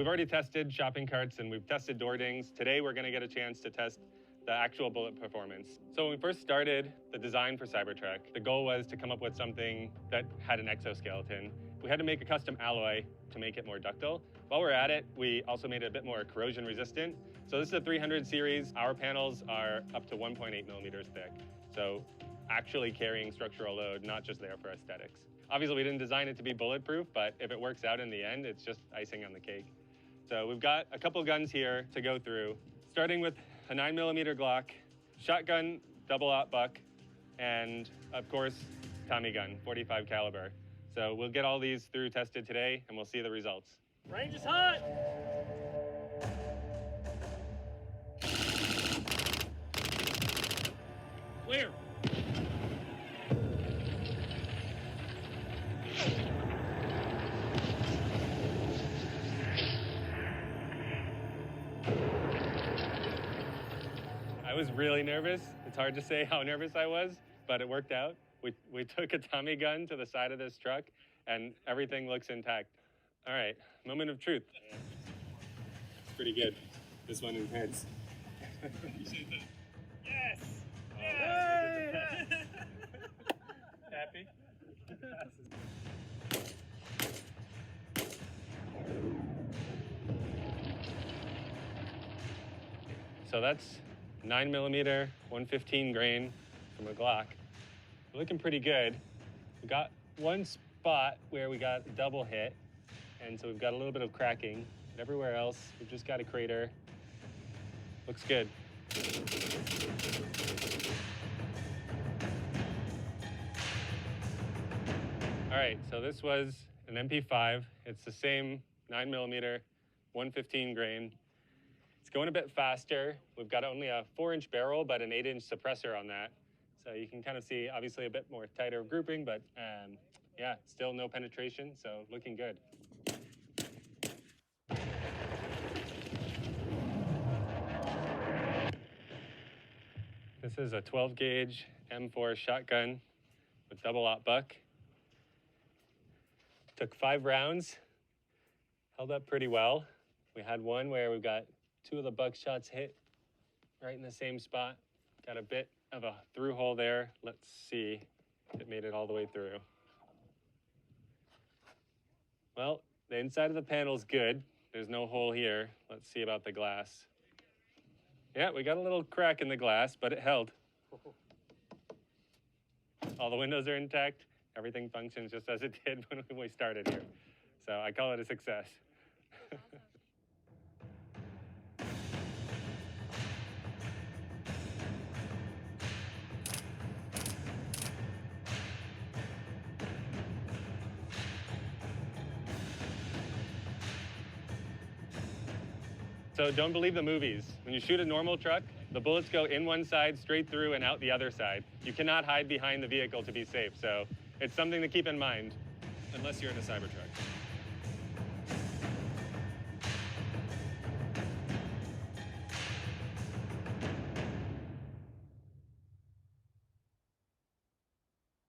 we've already tested shopping carts and we've tested door dings. Today, we're going to get a chance to test the actual bullet performance. So when we first started the design for Cybertruck, the goal was to come up with something that had an exoskeleton. We had to make a custom alloy to make it more ductile. While we're at it, we also made it a bit more corrosion resistant. So this is a 300 series. Our panels are up to 1.8 millimeters thick. So actually carrying structural load, not just there for aesthetics. Obviously, we didn't design it to be bulletproof, but if it works out in the end, it's just icing on the cake. So we've got a couple guns here to go through, starting with a 9mm Glock, shotgun, double-aught buck, and of course, Tommy gun, 45 caliber. So we'll get all these through tested today, and we'll see the results. Range is hot! Clear. I was really nervous. It's hard to say how nervous I was, but it worked out. We took a Tommy gun to the side of this truck, and everything looks intact. All right, moment of truth. It's pretty good. This one is heads. Yes! Yes! Happy? So that's 9mm, 115 grain from a Glock. Looking pretty good. We got one spot where we got a double hit, and so we've got a little bit of cracking. But everywhere else, we've just got a crater. Looks good. All right, so this was an MP5. It's the same 9mm, 115 grain. It's going a bit faster. We've got only a 4-inch barrel, but an 8-inch suppressor on that. So you can kind of see, obviously, a bit more tighter grouping, but yeah, still no penetration, so looking good. This is a 12-gauge M4 shotgun with double-aught buck. Took 5 rounds, held up pretty well. We had one where we got 2 of the buck shots hit right in the same spot. Got a bit of a through hole there. Let's see if it made it all the way through. Well, the inside of the panel's good. There's no hole here. Let's see about the glass. Yeah, we got a little crack in the glass, but it held. All the windows are intact. Everything functions just as it did when we started here. So I call it a success. So don't believe the movies. When you shoot a normal truck, the bullets go in one side, straight through, and out the other side. You cannot hide behind the vehicle to be safe, so it's something to keep in mind. Unless you're in a Cybertruck.